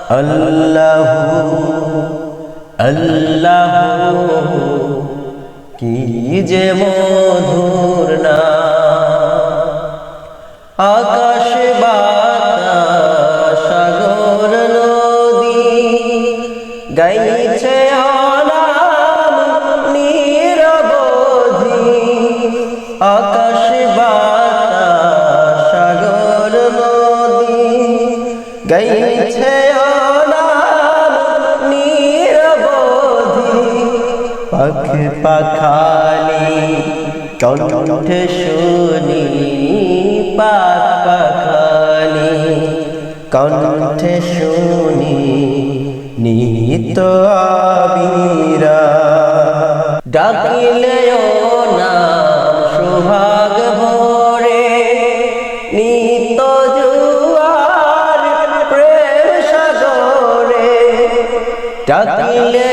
আল্লাহু আল্লাহু কি যে মধুর নাম, আকাশ বাতাস সাগর নদী গাইছে অনাম নিরবধি। আকাশ বাতাস সাগর নদী গাইছে অনাম নিরবধি। পাখি পাখালি কণ্ঠে শুনি, পাখ পাখালি কণ্ঠে শুনি নিত আবিরা। ডাকিলে নাম সোহাগ ভরে নিত জুয়ার প্রেম সাগরে। ডাকিলে